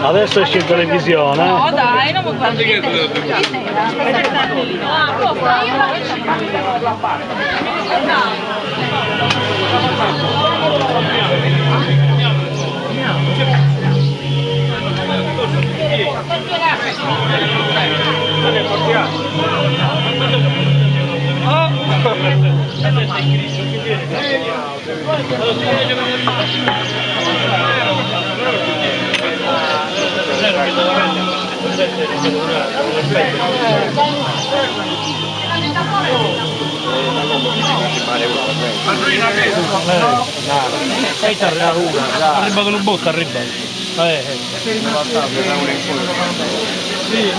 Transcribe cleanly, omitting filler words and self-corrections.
Adesso esce in televisione. No dai, non mi guardi. Arriba con un botto, arriba. Sì,